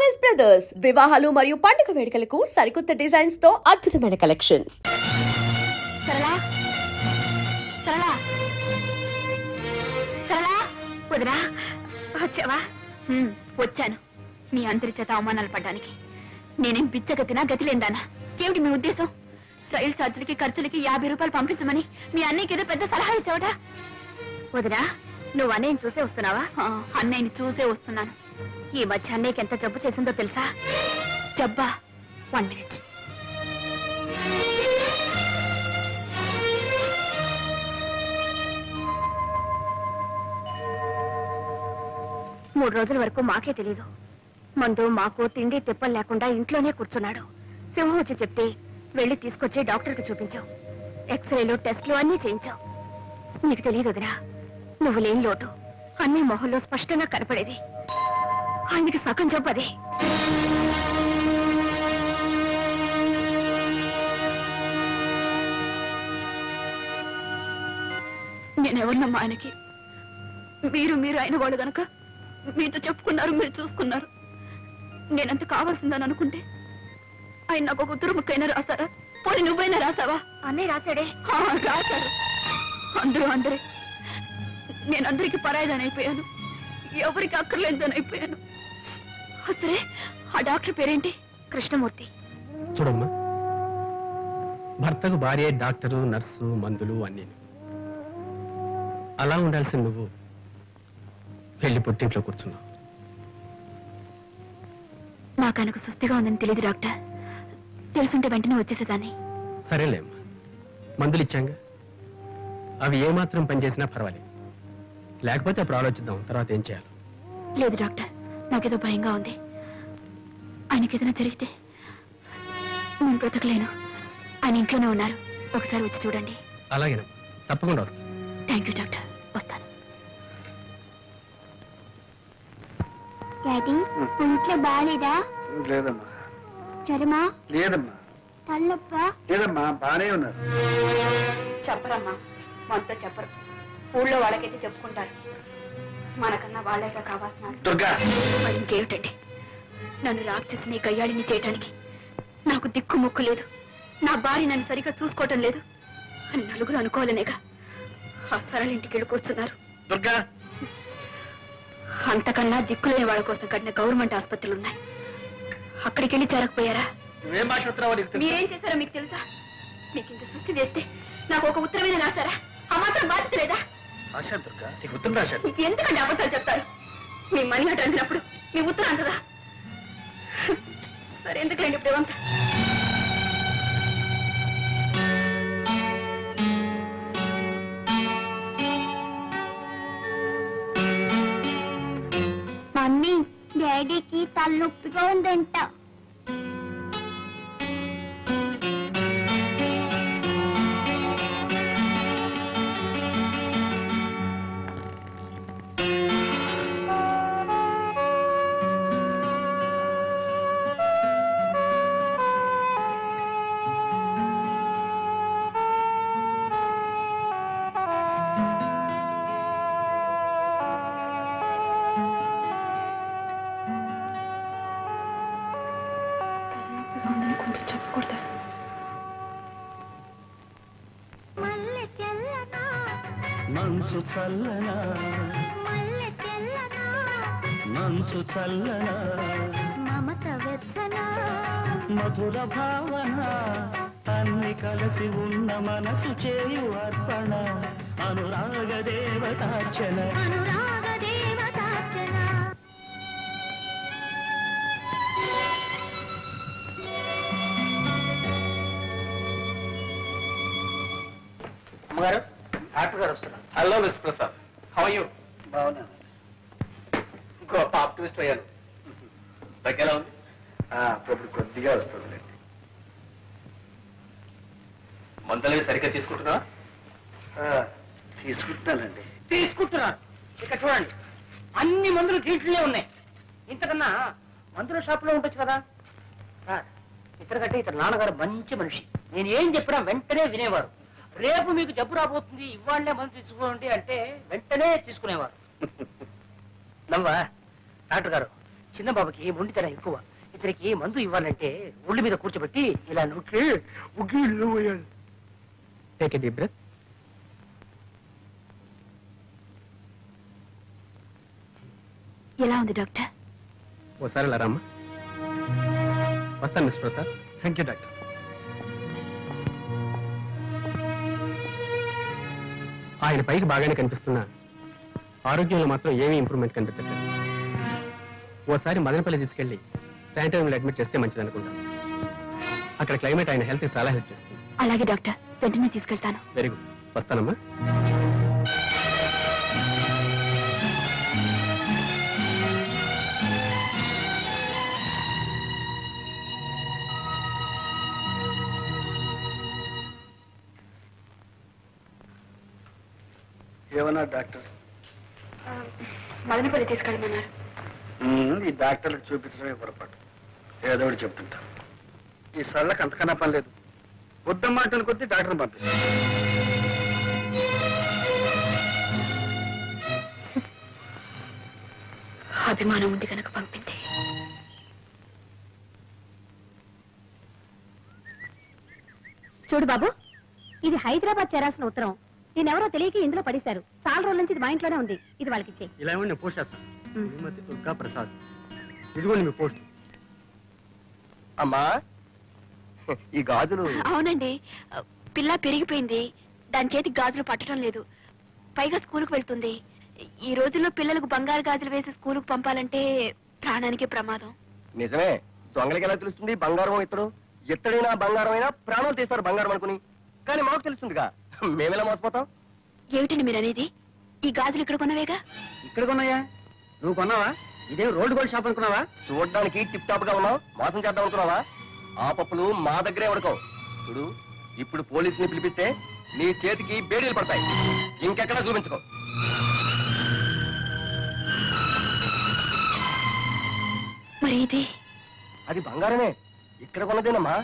Choice brothers వివాహాలు మరియు పండుగ వేడుకలకు సరికొత్త డిజైన్స్ తో అద్భుతమైన కలెక్షన్. సరళా సరళా సరళా వదినా వచ్చావా? వచ్చాను. మీ అందరి చేత అవమానాలు పడ్డానికి. నేనేం బిచ్చగతినా గతిలేందానా? ఏమిటి మీ ఉద్దేశం? రైలు ఛార్జీలకి ఖర్చులకి 50 రూపాయలు పంపించమని మీ అన్నయ్యకి ఏదో పెద్ద సలహా ఇచ్చావట. వదినా, నువ్వు అన్నయ్యని చూసే వస్తున్నావా? అన్నయ్యని చూసే వస్తున్నాను. ఈ మధ్య అన్నయ్యకి ఎంత జబ్బు చేసిందో తెలుసా? జబ్బా? 1 minute. మూడు రోజుల వరకు మాకే తెలీదు. మందు మాకు తిండి తిప్పలు లేకుండా ఇంట్లోనే కూర్చున్నాడు. సింహం వచ్చి చెప్తే వెళ్ళి తీసుకొచ్చి డాక్టర్కి చూపించావు. ఎక్స్రేలు టెస్టులు అన్నీ చేయించావు. నీకు తెలియదు వదినా, నువ్వు లేని లోటు అన్ని మొహంలో స్పష్టంగా కనపడేది. ఆయనకి సగం జబ్బదే. నేనెవరినమ్మా ఆయనకి? మీరు అయిన వాళ్ళు గనక మీతో చెప్పుకున్నారు, మీరు చూసుకున్నారు. నేనంత కావాల్సిందని అనుకుంటే ఆయన నాకు ఒక ఉత్తరం ముక్కైనా రాశారా? పోనీ నువ్వైనా రాసావా? అన్నయ్య రాశాడే. రాశారు. అందరే నేను అందరికి పరాయిదని అయిపోయాను, ఎవరికి అక్కర్లేదని అయిపోయాను. అసలే ఆ డాక్టర్ పేరేంటి? కృష్ణమూర్తి. చూడమ్మా, భర్తకు భార్య డాక్టరు, నర్సు, మందులు అన్నీ. అలా ఉండాల్సిన నువ్వు వెళ్ళి పుట్టింట్లో కూర్చున్నావు. నాకు ఆయనకు సుస్థిగా ఉందని తెలియదు డాక్టర్. తెలుసుంటే వెంటనే వచ్చేసేదాన్ని. సరేలేమ్మా, మందులు ఇచ్చాంగా, అవి ఏమాత్రం పనిచేసినా పర్వాలేదు. లేకపోతే అప్పుడు ఆలోచిద్దాం తర్వాత ఏం చేయాలి. లేదు డాక్టర్, నాకేదో భయంగా ఉంది. ఆయనకి ఏదైనా జరిగితే నేను బ్రతకలేను. ఆయన ఇంట్లోనే ఉన్నారు, ఒకసారి వచ్చి చూడండి. అలాగేనమ్మా, తప్పకుండా వస్తాను. థ్యాంక్ యూ డాక్టర్, వస్తాను. డాడీ, ఇంట్లో బాగాలేదా? లేదమ్మా. జ్వరమా? లేదమ్మా. తలనొప్ప? లేదమ్మా, బానే ఉన్నారు. చెప్పరమ్మా, మనతో చెప్పరు. ఊళ్ళో వాళ్ళకైతే చెప్పుకుంటారు, మనకన్నా వాళ్ళేగా కావాల్సిన. దుర్గా, ఇంకేమిటండి, నన్ను రాక్షసిని గయ్యాడిని చేయటానికి నాకు దిక్కు ముక్కు లేదు. నా భార్య నన్ను సరిగ్గా చూసుకోవటం లేదు అని నలుగురు అనుకోవాలనేగా ఆ సరళ ఇంటికి వెళ్ళి కూర్చున్నారు. దుర్గా, అంతకన్నా దిక్కులేని వాళ్ళ కోసం కట్టిన గవర్నమెంట్ ఆసుపత్రులు ఉన్నాయి. అక్కడికి వెళ్ళి చేరకపోయారా? మీరేం చేశారో మీకు తెలుసా? మీకు ఇంత సృష్టి చేస్తే నాకు ఒక ఉత్తరమైన రాశారా? ఆ మాత్రం బాధ్యత లేదా? ఎందుకంటే అబద్ధాలు చెప్తారు? మీ మనీ అటు అందినప్పుడు మీ ఉత్తరం అంతదా? సరే, ఎందుకులేండి ఇప్పుడు ఏమంతా. మమ్మీ, డాడీకి తలనొప్పిగా ఉందంట. మంచు చల్లనా, మంచు చల్లనా, మమత వెచ్చనా, మధుర భావన, అన్ని కలిసి ఉన్న మనసు చేయు అర్పణ, అనురాగ దేవతార్చన, అనురాగ దేవతార్చన. అమ్మగారు, డాక్టర్ గారు వస్తున్నారు. Hello mister Prasad, how are you? బాగున్నాను. ఇంకో ఆప్టిమిస్ట్ అయ్యాను. తగ్గేలా ఉంది? అప్పుడు కొద్దిగా వస్తుంది. మందులు సరిగ్గా తీసుకుంటున్నావా? తీసుకుంటున్నానండి. తీసుకుంటున్నారు. ఇక్కడ చూడండి, అన్ని మందులు దీంట్లోనే ఉన్నాయి. ఇంతకన్నా మందుల షాపులో ఉండొచ్చు కదా సార్. ఇతరకంటే ఇతర నాన్నగారు మంచి మనిషి. నేను ఏం చెప్పినా వెంటనే వినేవారు. రేపు మీకు జబ్బు రాబోతుంది, ఇవాళ్లే మందు తీసుకోండి అంటే వెంటనే తీసుకునేవారు. నవ్వా డాక్టర్ గారు, చిన్న బాబుకి మొండితన ఎక్కువ. ఇతనికి మందు ఇవ్వాలంటే ఒళ్ళు మీద కూర్చోబెట్టి ఇలా నొక్కి పోయాలి. Take a deep breath. ఎలా ఉంది డాక్టర్? ఓసారి ఇలా రామ్మా. వస్తాను mister Prasad. Thank you doctor. ఆయన పైకి బాగానే కనిపిస్తున్నా ఆరోగ్యంలో మాత్రం ఏమీ ఇంప్రూవ్మెంట్ కనిపించట్లేదు. ఓసారి మదనపల్లి తీసుకెళ్లి శానిటోరియంలో అడ్మిట్ చేస్తే మంచిది అనుకుంటాను. అక్కడ క్లైమేట్ ఆయన హెల్త్ చాలా హెల్ప్ చేస్తుంది. అలాగే డాక్టర్, వెంటనే తీసుకెళ్తాను. Very good. వస్తానమ్మా. ఏమన్నా డాక్టర్? మదనపల్లి తీసుకెళ్ళమన్నారు. ఈ డాక్టర్లకు చూపించడమే పొరపాటు. ఏదో ఒకటి చెప్తుంటా. ఈ సళ్ళకి అంతకన్నా పని లేదు. వద్దమ్మాట కొద్దీ డాక్టర్ని పంపిస్తాను. అభిమానం ఉంది కనుక పంపింది. చూడు బాబు, ఇది హైదరాబాద్ చేరాల్సిన ఉత్తరం. నేనెవరో తెలియక ఇందులో పడేశారు. చాలా రోజుల నుంచి ఇది మా ఇంట్లోనే ఉంది. ఇది వాళ్ళకి ఇచ్చే. ఇలా ఏమన్నా నేను పోస్ట్ చేస్తాను. శ్రీమతి దుర్గా ప్రసాద్. ఇదిగోండి మీ పోస్ట్. అమ్మా, ఈ గాజులు. అవునండి, పిల్ల పెరిగిపోయింది. దాని చేతికి గాజులు పట్టడం లేదు. పైగా స్కూల్కి వెళ్తుంది. ఈ రోజుల్లో పిల్లలకు బంగారు గాజులు వేసి స్కూలుకు పంపాలంటే ప్రాణానికి ప్రమాదం. నిజమే. దొంగలకి ఎలా తెలుస్తుంది బంగారం ఇతడు? ఎత్తడైనా బంగారం అయినా ప్రాణాలు తీస్తారు బంగారం అనుకుని. కానీ మాకు తెలుస్తుందిగా, మేమెలా మోసపోతాం? ఏమిటండి మీరు అనేది? ఈ గాజులు ఇక్కడ కొన్నవేగా? ఇక్కడ కొన్నాయా? నువ్వు కొన్నావా? ఇదేం రోడ్డు గోల్డ్ షాప్ అనుకున్నావా? చూడడానికి టిప్ టాప్ గా ఉన్నావు, మోసం చేద్దాం అనుకున్నావా? ఆ పప్పులు మా దగ్గరే ఉడకవు. చూడు, ఇప్పుడు పోలీసుని పిలిపిస్తే నీ చేతికి బేడీలు పడతాయి. ఇంకెక్కడా చూపించుకో. మరి ఇది? అది బంగారమే, ఇక్కడ కొన్నదేనమ్మా.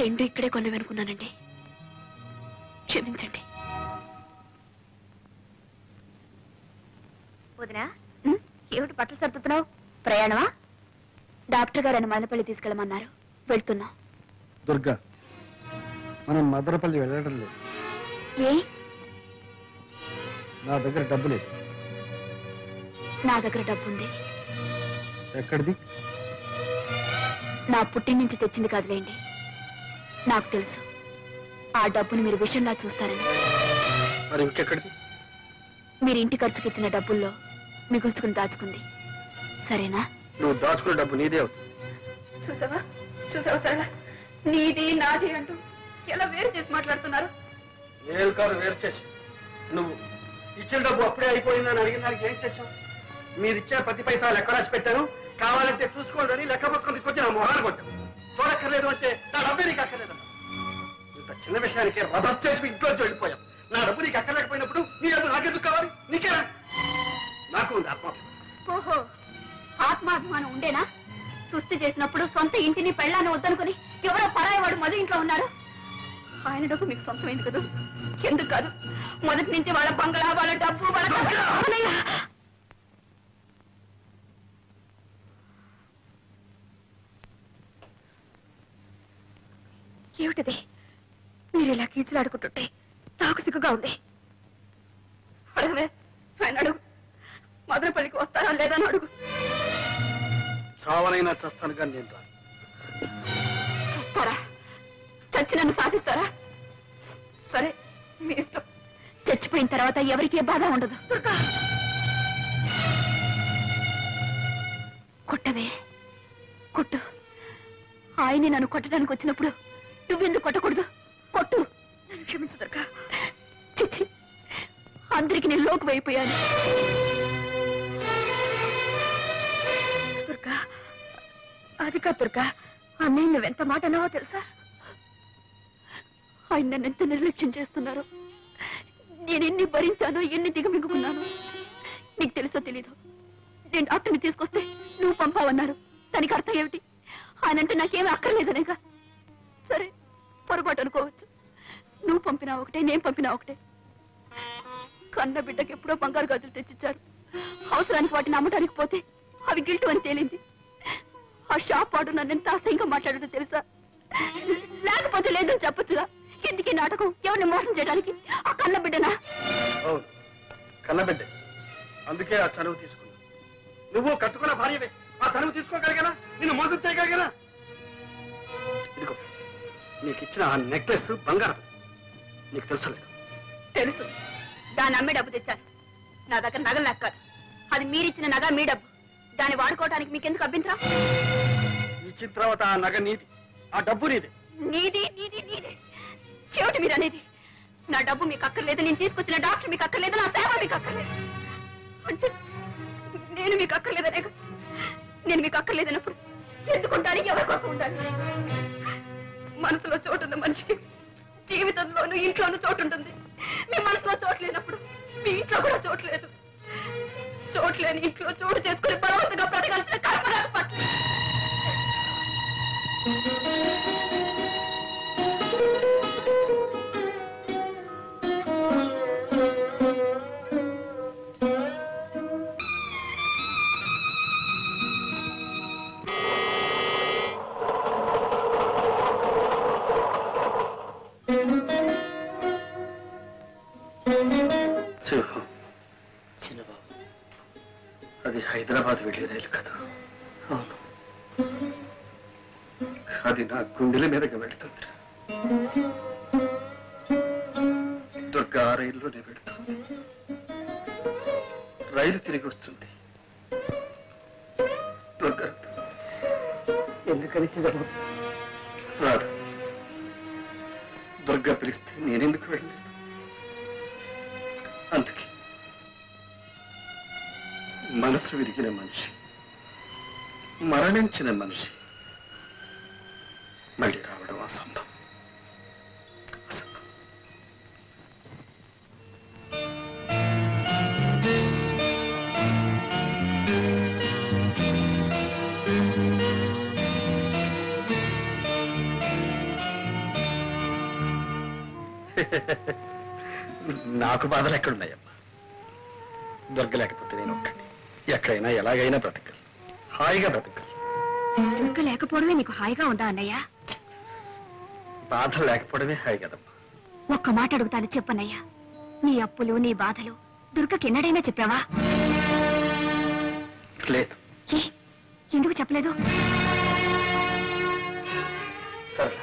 రెండు ఇక్కడే కొన్నవనుకున్నానండి, క్షమించండి. వదినా, ఏమిటి బట్టలు సర్దుతున్నావు? ప్రయాణమా? డాక్టర్ గారు మదనపల్లి తీసుకెళ్ళమన్నారు, వెళ్తున్నాం. దుర్గా, మనం మదనపల్లి వెళ్ళడం లేదు. ఏ? నా దగ్గర డబ్బు లేదు. నా దగ్గర డబ్బుంది. ఎక్కడిది? నా పుట్టిన నుంచి తెచ్చింది కాదులేండి. నాకు తెలుసు ఆ డబ్బుని మీరు విషయంలా చూస్తారని. మరి ఇంకెక్కడిది? మీరు ఇంటి ఖర్చుకి ఇచ్చిన డబ్బుల్లో మిగుల్చుకుని దాచుకుంది. సరేనా? నువ్వు దాచుకునే డబ్బు నీదే అవుతుంది. చూసావా చూసావా సరళ, నీది నాది అంటూ ఎలా వేరు చేసి మాట్లాడుతున్నారు. నేను కాదు వేరు చేసి. నువ్వు ఇచ్చిన డబ్బు అప్పుడే అయిపోయిందని అడిగిన దానికి ఏం చేశావు? మీరిచ్చే ప్రతి పైసా లెక్క రాసి పెట్టాను. కావాలంటే చూసుకోండి అని లెక్క పుస్తకం తీసుకొచ్చి నా మొహాన్ని కొట్టాను. చూడక్కర్లేదు అంటే నా డబ్బే నీకు అక్కర్లేదు. ఇంత చిన్న విషయానికి రభస్ చేసి ఇంట్లో వెళ్ళిపోయాం. నా డబ్బు నీకు అక్కర్లేకపోయినప్పుడు నీ డబ్బు నాకెందుకు కావాలి? నీకేనా? నాకు ఉంది ఆత్మాభిమానం. ఓహో, ఆత్మాభిమానం ఉండేనా? సుస్థి చేసినప్పుడు సొంత ఇంటిని పెళ్ళాన్ని వద్దనుకుని ఎవరో పరాయవాడు మధు ఇంట్లో ఉన్నారు. ఆయన డబ్బు మీకు సొంతమైంది కదా? ఎందుకు కాదు? మొదటి నుంచి వాళ్ళ బంగళా, వాళ్ళ డబ్బు, వాళ్ళ ఏమిటిది? మీరు ఇలా కీచులాడుకుంటుంటే నాకు సిగ్గుగా ఉంది. అడగవే, ఆయన అడుగు. మదనపల్లికి వస్తారా లేదా అని అడుగు. చావనైనా చస్తాను కానీ నేను రాను. చస్తారా? చచ్చి నన్ను సాధిస్తారా? సరే, మీ ఇష్టం. చచ్చిపోయిన తర్వాత ఎవరికీ బాధ ఉండదు. దుర్గా, కొట్టవే, కొట్టు. ఆయన్ని నన్ను కొట్టడానికి వచ్చినప్పుడు నువ్వెందుకు కొట్టకూడదు? కొట్టు. నన్ను క్షమించు దుర్గా. చిచ్చి, అందరికి నేను లోకు అయిపోయాను. దుర్గా, అది కాదు దుర్గా. అన్నయ్య నువ్వెంత మాట అన్నావో తెలుసా? ఆయన నన్ను ఎంత నిర్లక్ష్యం చేస్తున్నారు. నేను ఎన్ని భరించానో, ఎన్ని దిగమింగుకున్నాను. నీకు తెలుసో తెలీదు. నేను డాక్టర్ని తీసుకొస్తే నువ్వు పంపావన్నారు. దానికి అర్థం ఏమిటి? ఆయనంటే నాకేమీ అక్కర్లేదనేగా. సరే, పొరపాటు అనుకోవచ్చు. నువ్వు పంపినా ఒకటే, నేను పంపినా ఒకటే. కన్న బిడ్డకి ఎప్పుడో బంగారు గాజులు తెచ్చిచ్చారు. అవసరానికి వాటిని అమ్మటానికి పోతే అవి గిల్టు అని తేలింది. ఆ షాప్ వాడు నన్ను ఎంత అసహ్యంగా మాట్లాడాడో తెలుసా? లేకపోతే లేదని చెప్పొచ్చుగా. ఎందుకీ నాటకం? ఎవరిని మోసం చేయడానికి? ఆ కన్నబిడ్డనా? అవును, కన్నబిడ్డ. అందుకే ఆ చనువు తీసుకున్నా. నువ్వు కట్టుకున్న భార్యవే, ఆ చనువు తీసుకోగలిగానా? నిన్ను మోసం చేయగలిగానా? ఇదిగో నీకు ఇచ్చిన ఆ నెక్లెస్ బంగారం. నీకు తెలుసు లేదు? తెలుసు. దాన్ని అమ్మే డబ్బు తెచ్చాను. నా దగ్గర నగలు లెక్కాలి. అది మీరిచ్చిన నగ, మీ డబ్బు. దాన్ని వాడుకోవడానికి మీకెందుకు అభ్యంతరం? ఇచ్చిన తర్వాత ఆ నగ నీది, ఆ డబ్బు నీది. నీది నీది నీది ఏమిటి మీరు అనేది? నా డబ్బు మీకు అక్కర్లేదు, నేను తీసుకొచ్చిన డాక్టర్ మీకు అక్కర్లేదు, నా సేవ మీకు అక్కర్లేదు అంటే నేను మీకు అక్కర్లేదనే. నేను మీకు అక్కర్లేదన్నప్పుడు ఎందుకుంటానికి ఎవరి కోసం ఉండాలి? మనసులో చోటున్న మనిషికి జీవితంలోనూ ఇంట్లోనూ చోటు ఉంటుంది. మీ మనసులో చోటు లేనప్పుడు మీ ఇంట్లో కూడా చోటు లేదు. చోటు లేని ఇంట్లో చోటు చేసుకుని బలవంతంగా బ్రతకాల్సిన కల్పన పట్ల చిన్నబాబు, అది హైదరాబాద్ వెళ్ళే రైలు కదా? అవును, అది నా గుండెల మీదకి వెళ్తుంది. దుర్గా ఆ రైల్లోనే వెళుతుంది. రైలు తిరిగి వస్తుంది. దుర్గా ఎందుకని చిన్నబాబు రాదు. దుర్గా పిలిస్తే నేనెందుకు వెళ్ళలేదు? అందుకే మనసు విరిగిన మనిషి, మరణించిన మనిషి మళ్ళీ రావడం అసంభవం. నాకు బాధలు ఎక్కడున్నాయమ్మా? దుర్గ లేకపోతే నేను ఒక్కడిని ఎక్కడైనా ఎలాగైనా బ్రతకాలి, హాయిగా బ్రతకాలి. దుర్గ లేకపోవడమే నీకు హాయిగా ఉందా అన్నయ్య? బాధ లేకపోవడమే హాయి కదమ్మా. ఒక్క మాట అడుగుతాను, చెప్పన్నయ్యా. నీ అప్పులు, నీ బాధలు దుర్గకి ఎన్నడైనా చెప్పావా? లేదు. ఎందుకు చెప్పలేదు? సరే,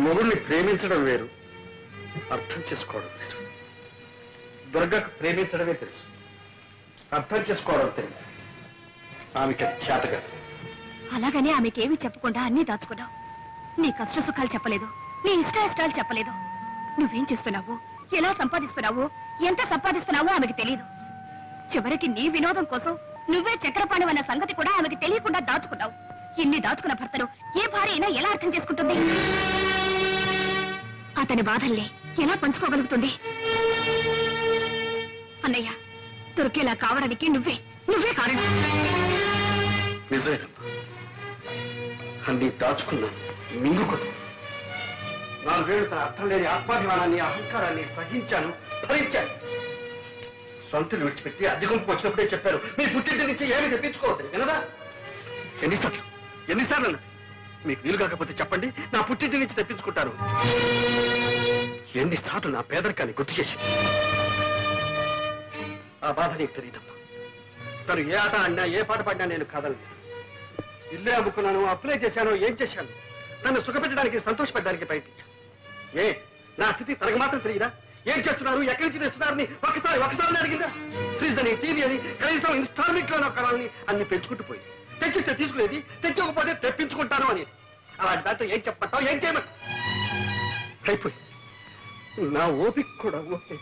మొగుడిని ప్రేమించడం వేరు, అర్థం చేసుకోవడం వేరు. దుర్గకు ప్రేమించడమే తెలుసు, అర్థం చేసుకోవడం తెలియదు. ఆమెకి అది చేత కాదు. అలాగని ఆమెకేమీ చెప్పకుండా అన్నీ దాచుకున్నావు. నీ కష్ట సుఖాలు చెప్పలేదు, నీ ఇష్టాయిష్టాలు చెప్పలేదు. నువ్వేం చేస్తున్నావు, ఎలా సంపాదిస్తున్నావు, ఎంత సంపాదిస్తున్నావో ఆమెకి తెలియదు. చివరికి నీ వినోదం కోసం నువ్వే చక్రపాణి అన్న సంగతి కూడా ఆమెకి తెలియకుండా దాచుకున్నావు. ఇన్ని దాచుకున్న భర్తను ఏ భార్య అయినా ఎలా అర్థం చేసుకుంటుంది? అతని బాధల్ని ఎలా పంచుకోగలుగుతుంది? అన్నయ్య, దొరికేలా కావడానికి నువ్వే కారణం. నిజమేనమ్మా, అన్ని దాచుకున్నాను, మింగుకున్నాను. 4 ఏళ్ళు తన అర్థం లేని ఆత్మాభిమానాన్ని, అహంకారాన్ని సహించాను, భరించాను. సొంతలు విడిచిపెట్టి అద్దె గుంపుకు వచ్చినప్పుడే చెప్పారు, మీ పుట్టింటి నుంచి ఏమీ తెప్పించుకోవద్దు. వినదా? ఎన్నిసార్లు అన్నది? మీకు వీలు కాకపోతే చెప్పండి, నా పుట్టింటి నుంచి తెప్పించుకుంటాను. ఎన్నిసార్లు నా పేదరికాన్ని గుర్తు చేసింది. ఆ బాధ నీకు తెలియదమ్మా. తను ఏ ఆట ఆడినా, ఏ పాట పాడినా నేను కాదలేదు. ఇల్లే అమ్ముకున్నాను, అప్లై చేశాను, ఏం చేశాను? నన్ను సుఖపెట్టడానికి, సంతోషపెట్టడానికి ప్రయత్నించాను. నా స్థితి తనకు మాత్రం తెలియదా? ఏం చేస్తున్నారు, ఎక్కడి నుంచి తెస్తున్నారని ఒకసారి అడిగిందా? ఫ్రిడ్జ్ అని, టీవీ అని, కనీసం ఇన్స్టాల్మెంట్ లో కావాలని అన్ని పెంచుకుంటూ పోయి, తెచ్చిస్తే తీసుకునేది, తెచ్చకపోతే తెప్పించుకుంటాను అని. అలాంటి దాంతో ఏం చెప్పమంటావు, ఏం చేయమంటావు? అయిపోయి నా ఓపిక కూడా ఓకే.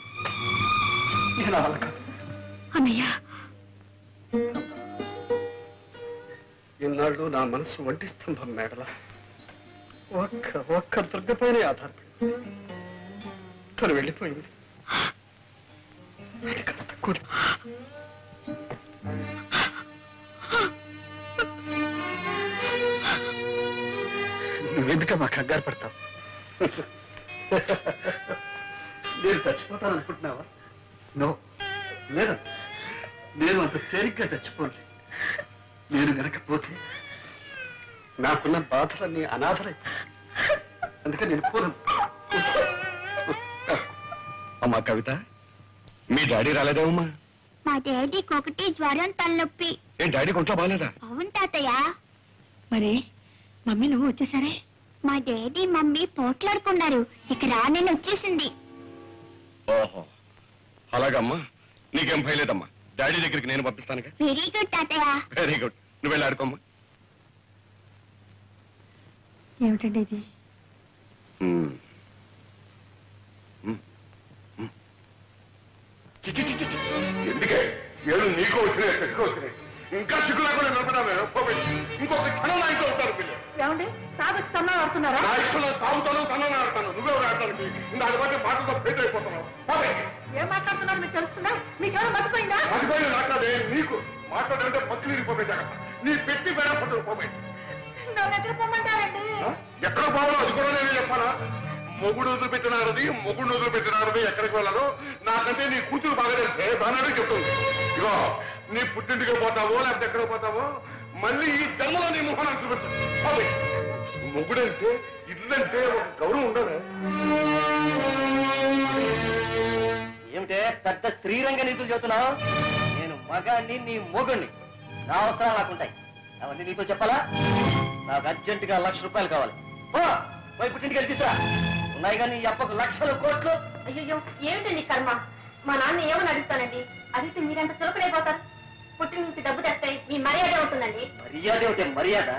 నేను వాళ్ళ కాదు. అన్నయ్య, ఇన్నాళ్ళు నా మనసు ఒంటి స్తంభం మేడల ఒక్క దుర్గపైనే ఆధారపడి తను వెళ్ళిపోయింది. అది కాస్త కూలి. నువ్వెందుక మా కంగారు పడతావు? నేను చచ్చిపోతాను అనుకుంటున్నావా? నో, లేదా నేను అంత తేలిగ్గా చచ్చిపోలే. నేను గనకపోతే నాకున్న బాధలన్నీ అనాథలై, అందుకే నేను పోను. అమ్మా కవిత, మీ డాడీ రాలేదేమమ్మా? మా డాడీకి ఒకటి జ్వరం, తలనొప్పి. ఏ డాడీ కొంట్లో బాగాలేదా? అవును తాతయ్య. మరి మమ్మీ నువ్వు వచ్చేసరే? మా డాడీ మమ్మీ పోట్లాడుకున్నారు, ఇక రానని వచ్చేసింది. ఓహో అలాగమ్మా, నీకేం భయలేదమ్మా. డాడీ దగ్గరికి నేను పంపిస్తానుగా. వెరీ గుడ్ తాతయ్య. వెరీ గుడ్, నువ్వు వెళ్ళి ఆడుకోమ్మా. ఏమిటండి ఇది? ఎందుకే ఏడు నీకు వచ్చినాయి, చెక్కు వచ్చినాయి, ఇంకా చిక్కు లేకుండా నిలబడామే. ఇంకొక క్షణం నా ఇంట్లో ఉంటారు పిల్లలు. ఏమండి తాగొచ్చి తన్నా ఆడుతున్నారా? నా ఇష్టంలో తాగుతాను, తనని ఆడతాను. నువ్వెవరు ఆడటానికి? దాని బట్టి మాటతో ఫెయిల్ అయిపోతున్నావు. ఏం మాట్లాడుతున్నారు మీకు తెలుస్తుందా? మీకేమైనా మర్చిపోయిందా? మర్చిపోయి మాట్లాడే నీకు మాట్లాడాలంటే పచ్చులు ఇరిగిపోతాయి. జాగ్రత్త, నీ పెట్టి పేడ పట్టుకు పోయి. నన్ను ఎక్కడ పొమ్మంటారండి? ఎక్కడ పోవాలో అది కూడా నేను చెప్పాలా? మొగుడు వదిలిపెట్టినారది, మొగుడు వదిలిపెట్టినారది ఎక్కడికి వెళ్ళాలో నాకంటే నీ కూతురు బాగా తెలిసే బాగానే చెప్తుంది. ఇగో నీ పుట్టింటికి పోతావో లేకపోతే ఎక్కడ పోతావో మళ్ళీ ఈ జన్మలో నీ మొహాన్ని చూపిస్తాను. మొగుడంటే ఇల్లంటే ఒక గౌరవం ఉండదు. ఏమిటే పెద్ద శ్రీరంగ నీతులు చెబుతున్నావు? నేను మగాడిని, నీ మొగుడిని. నా అవసరాలు నాకుంటాయి, అవన్నీ నీతో చెప్పాలా? నాకు అర్జెంటుగా 1,00,000 రూపాయలు కావాలి. పోయి పుట్టింటికి వెళ్ళి తీసురా. ఉన్నాయి కానీ ఈ అప్పకు లక్షలు కోట్లు. అయ్యో ఏమిటండి కర్మ? మా నాన్న ఏమని అడుగుతానండి? అడిగితే మీరంత చులకలైపోతారు. పుట్టిన నుంచి డబ్బు తెస్తే మీ మర్యాద ఉంటుందండి. మర్యాద ఏమిటే మర్యాద?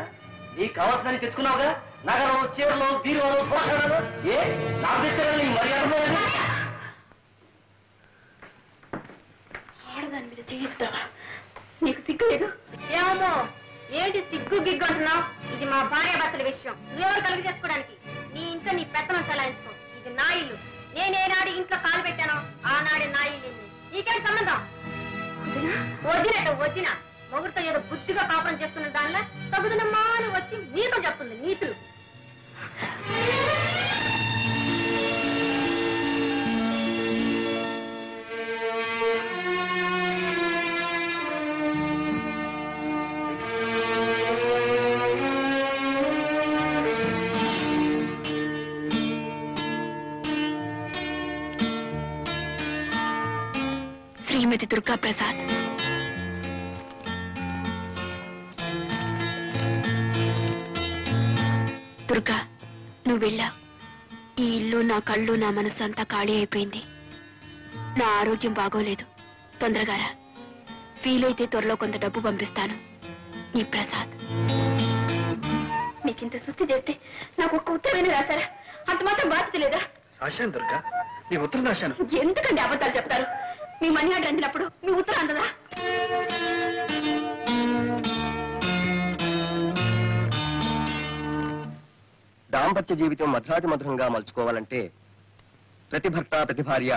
నీకు కావాల్సిన తెచ్చుకున్నావుగా, నగరం, చీరలు, బీరువాలు, పోషణలు. ఏ నా దగ్గర నీ మర్యాద ఆడదాని మీద చేయిస్తావా? నీకు సిగ్గు లేదు? ఏమో ఏంటి సిగ్గు గిగ్గు అంటున్నావు? ఇది మా భార్య భర్తల విషయం, నువ్వెవరు కలిగి చేసుకోవడానికి? నీ ఇంట్లో నీ పెత్తనం చలాయించుకో. ఇది నా ఇల్లు. నేనేనాడు ఇంట్లో కాలు పెట్టానో ఆనాడే నా ఇల్లు. నీకేం సంబంధం? వదిన మొగుడితో ఏదో బుద్ధిగా పాపం చేస్తున్న దానిలో తగుదనమ్మా అని వచ్చి నీతో చెప్తుంది నీతులు. శ్రీమతి దుర్గా ప్రసాద్. దుర్గా, నువ్వు వెళ్ళావు. ఈ ఇల్లు, నా కళ్ళు, నా మనసు అంతా ఖాళీ అయిపోయింది. నా ఆరోగ్యం బాగోలేదు. తొందరగా రా. వీలైతే త్వరలో కొంత డబ్బు పంపిస్తాను. నీ ప్రసాద్. మీకింత సుస్థి చేస్తే నాకు ఒక్క ఉత్తరమైన రాశారా? అంత మాత్రం బాధ్యత లేదా? రాశాను దుర్గా, నీ ఉత్తరం రాశాను. ఎందుకండి అబద్ధాలు చెప్తారు? మీ మనీ ఆర్డర్ అందినప్పుడు మీ ఉత్తరం అందదా? దాంపత్య జీవితం మధురాతి మధురంగా మలుచుకోవాలంటే ప్రతి భర్త, ప్రతి భార్య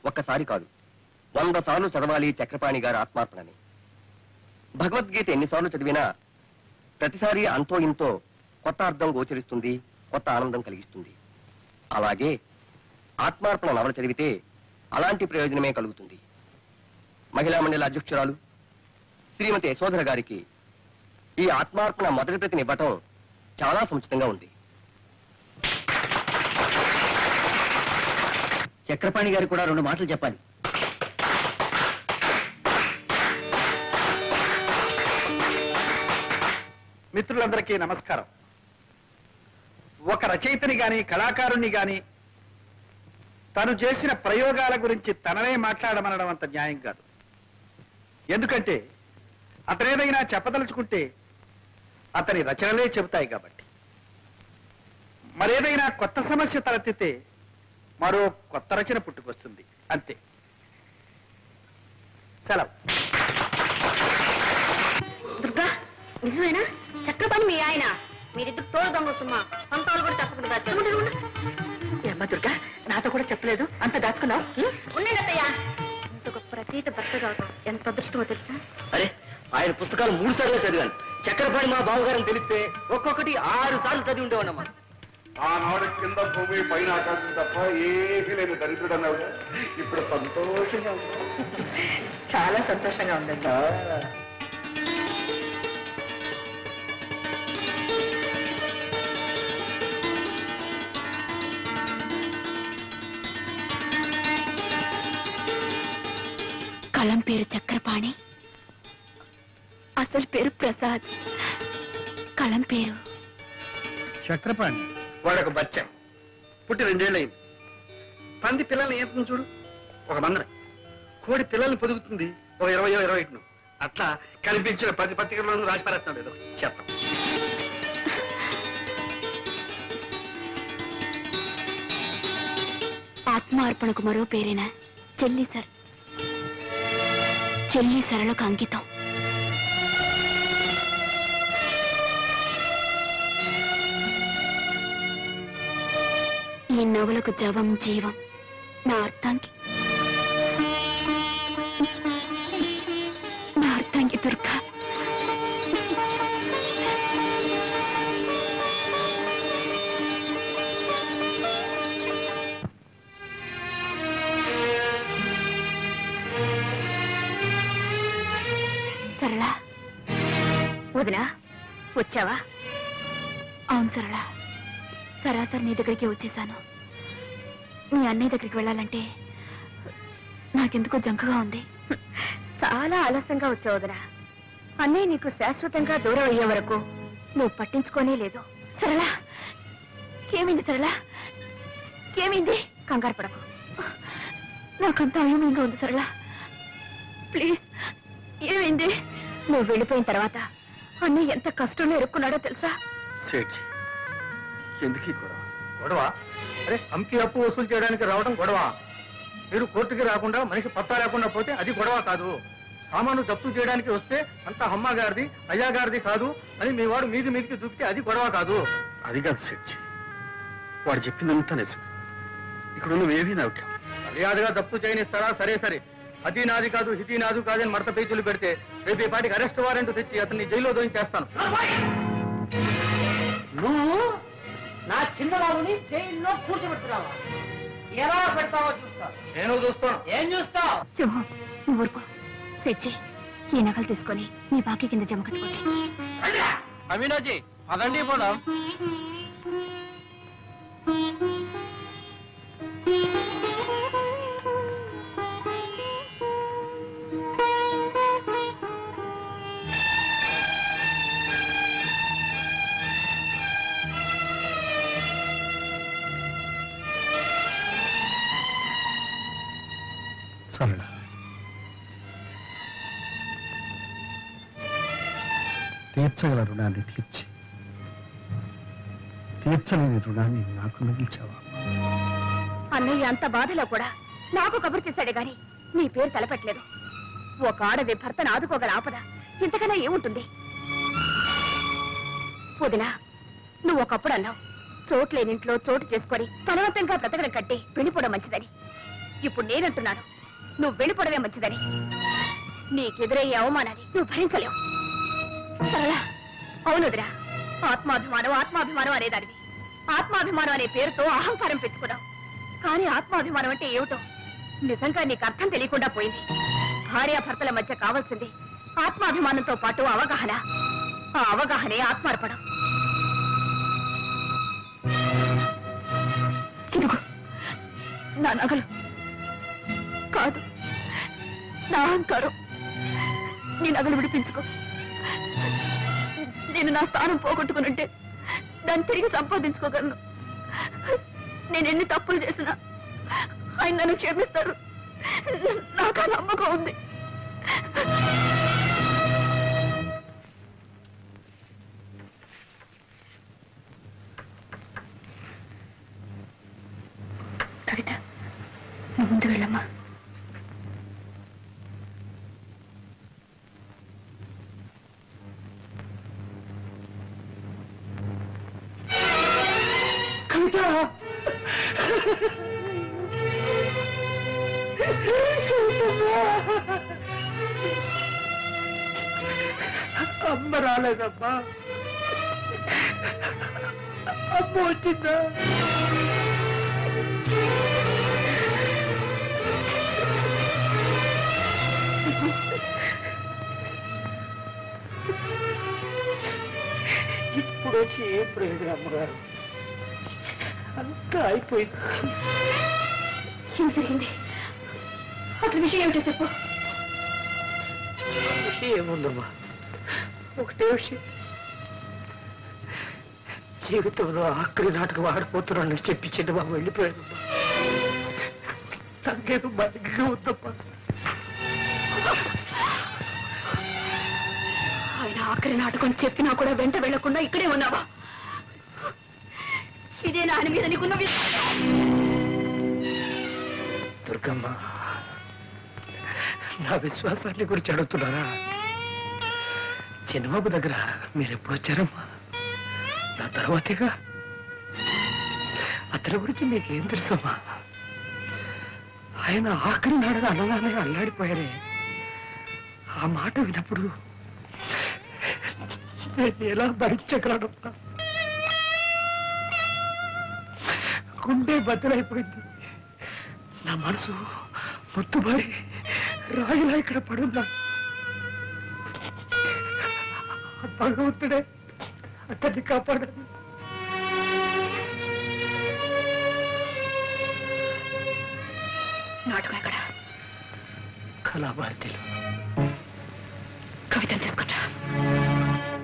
ఒక్కసారి కాదు 100 సార్లు చదవాలి చక్రపాణి గారి ఆత్మార్పణని. భగవద్గీత ఎన్నిసార్లు చదివినా ప్రతిసారి అంతో ఇంతో కొత్త అర్థం గోచరిస్తుంది, కొత్త ఆనందం కలిగిస్తుంది. అలాగే ఆత్మార్పణ నవల చదివితే అలాంటి ప్రయోజనమే కలుగుతుంది. మహిళా మండలి అధ్యక్షురాలు శ్రీమతి యశోధర గారికి ఈ ఆత్మార్పణ మొదటి ప్రతిని ఇవ్వటం చాలా సముచితంగా ఉంది. చక్రపాణి గారు కూడా 2 మాటలు చెప్పాలి. మిత్రులందరికీ నమస్కారం. ఒక రచయితని గాని, కళాకారుణ్ణి గాని తను చేసిన ప్రయోగాల గురించి తననే మాట్లాడమనడం అంత న్యాయం కాదు. ఎందుకంటే అతనేదైనా చెప్పదలుచుకుంటే అతని రచనలే చెబుతాయి కాబట్టి. మరేదైనా కొత్త సమస్య తలెత్తితే మరో కొత్త రచన పుట్టుకొస్తుంది, అంతే. సెలవు. దుర్గా, నిజమేనా? చక్రపాణి మీ ఆయన? మీరిద్దరు తోడు దొంగతుమ్మా, సంతాలు కూడా చెప్పకుండా అమ్మ దుర్గా, నాతో కూడా చెప్పలేదు, అంత దాచుకున్నావు. ఉండండి అత్తయ్య. ఇంత గొప్ప రచయిత భర్త కావడం ఎంత అదృష్టమో తెలుసా? అరే, ఆయన పుస్తకాలు 3 సార్లు చదివాను. చక్రపాణి మా బావగారని తెలిస్తే ఒక్కొక్కటి 6 సార్లు చదివి ఉండేవాడమ్మా. ఆనాడు కింద భూమి పైన ఆకాశం తప్ప ఏమీ లేని దరిద్రుడు అన్నావు. ఇప్పుడు సంతోషంగా చాలా సంతోషంగా ఉందండి. కలం పేరు చక్రపాణి, అసలు పేరు ప్రసాద్. కలం పేరు చక్రపాణి. వాడొక బచ్చ పుట్టి 2 ఏళ్ళు అయింది. పంది పిల్లల్ని ఏం చూడు, ఒక మందర. కోడి పిల్లల్ని పొదుగుతుంది ఒక 20-21. అట్లా కనిపించిన 10 పత్రికల్లోనూ రాసి పారేస్తున్నాడు ఏదో చెప్పం. ఆత్మార్పణకు మరో పేరేనా చెల్లి సర్. చెల్లి సరళకు అంకితం. ఈ నవలకు జవం జీవం నా అర్థానికి దుర్గా. సరళ వదినా వచ్చావా? అవును సరళ, సరాసరి నీ దగ్గరికి వచ్చేసాను. నీ అన్నయ్య దగ్గరికి వెళ్ళాలంటే నాకెందుకో జంకగా ఉంది. చాలా ఆలస్యంగా వచ్చావు వదినా. అన్నయ్య నీకు శాశ్వతంగా దూరం అయ్యే వరకు నువ్వు పట్టించుకోనే లేదు. సరళ ఏమైంది? సరళ ఏమైంది? కంగారు పడకు. నాకంతా అయోమయంగా ఉంది సరళ, ప్లీజ్ ఏమైంది? నువ్వు వెళ్ళిపోయిన తర్వాత అన్నయ్య ఎంత కష్టంలో ఇరుక్కున్నాడో తెలుసా? సేఠ్ ఎందుకు గొడవ? అరే అమ్కి అప్పు వసూలు చేయడానికి రావడం గొడవ. మీరు కోర్టుకి రాకుండా మనిషి పత్తా లేకుండా పోతే అది గొడవ కాదు. సామాను జప్తు చేయడానికి వస్తే అంతా అమ్మ గారిది అయ్యా గారిది కాదు అని మీ వాడు మీదికి దూకితే అది గొడవ కాదు. అది కాదు సేఠ్, వాడు చెప్పిందంతా నిజం. ఇక్కడ నువ్వేవీ నవ్వు మర్యాదగా జప్తు చేయనిస్తారా? సరే సరే, అది నాది కాదు ఇది నాది కాదని మడత పేజీలు పెడితే రేపు ఈ పాటికి అరెస్ట్ వారెంట్ తెచ్చి అతన్ని జైల్లో దోయించేస్తాను. నువ్వు నా చిన్నబాబుని జైల్లో కూర్చోబెడుతున్నావా? ఎలా పెడతావో చూస్తావు. నేను చూస్తాను. ఏం చూస్తావు? సింహం నువ్వు ఊరుకో. సెచ్చి ఈ నగలు తీసుకొని నీ బాకీ కింద జమ కట్టుకోండి. అమీనాజీ అదండి పోదాం. సరళ, తీర్చగల రుణాన్ని తీర్చలేని రుణాన్ని నాకు మిగిల్చావా? అన్నయ్య అంత బాధలో కూడా నాకు కబురు చేశాడే గాని నీ పేరు తలపెట్టలేదు. ఒక ఆడది భర్తను ఆదుకోగల ఆపద ఇంతకన్నా ఏముంటుంది? వదినా, నువ్వు ఒకప్పుడు అన్నావు చోట్లేనింట్లో చోటు చేసుకొని బలవంతంగా బ్రతకడం కంటే వెళ్ళిపోవడం మంచిదని. ఇప్పుడు నేనంటున్నాను నువ్వు వెళ్ళిపోవడమే మంచిదని. నీకెదురయ్యే అవమానాన్ని నువ్వు భరించలేవు. సరళ, అవును వదినా, ఆత్మాభిమానం అనేదానివి. ఆత్మాభిమానం అనే పేరుతో అహంకారం పెంచుకున్నావు. కానీ ఆత్మాభిమానం అంటే ఏమిటో నిజంగా నీకు అర్థం తెలియకుండా పోయింది. భార్యాభర్తల మధ్య కావాల్సింది ఆత్మాభిమానంతో పాటు అవగాహన. ఆ అవగాహనే ఆత్మార్పణం. ఇదిగో నా నగలు కాదు, నా అహంకారం. నీ నగలు విడిపించుకో. నేను నా స్థానం పోగొట్టుకునుంటే దాన్ని తిరిగి సంపాదించుకోగలను. నేను ఎన్ని తప్పులు చేసినా ఆయన నన్ను క్షమిస్తారు. నాకు ఆ నమ్మకం ఉంది. కవిత, నువ్వు ముందు వెళ్ళమ్మా. కవిత, అమ్మ రాలేదమ్మా. అమ్మ వచ్చిందా? ఇప్పుడు వచ్చి ఏం ప్రయోజనం అమ్మగారు? అంతా అయిపోయింది. ఏం జరిగింది? అసలు విషయం ఏమిటో చెప్పు. విషయం ఏముందమ్మా, ఒకటే విషయం. జీవితంలో ఆఖరి నాటకం ఆడిపోతున్నానని చెప్పి చిన్నబాబు వెళ్ళిపోయానమ్మా. నాకేదో బతిగా ఉందమ్మా. ఆయన ఆఖరి నాటకం చెప్పినా కూడా వెంట వెళ్లకుండా ఇక్కడే ఉన్నావా? ఇదే నా ఆయన మీద నీకున్న దుర్గమ్మ, నా విశ్వాసాన్ని గురించి అడుగుతున్నారా? చిన్నబాబు దగ్గర మీరు ఎప్పుడు వచ్చారమ్మా? నా తర్వాతేగా. అతని గురించి మీకేం తెలుసమ్మా? ఆయన ఆఖరి నాడని అన్నదానే అల్లాడిపోయారే. ఆ మాట విన్నప్పుడు నేను ఎలా భరించగలనమ్మా? గుండె బద్దలైపోయింది. నా మనసు మొత్తుబడి రాయిలా ఇక్కడ పడున్నా. భగవంతుడే అతన్ని కాపాడాలి. నాటకం ఎక్కడ? కళాభారతిలో. కవితను తీసుకుంటా.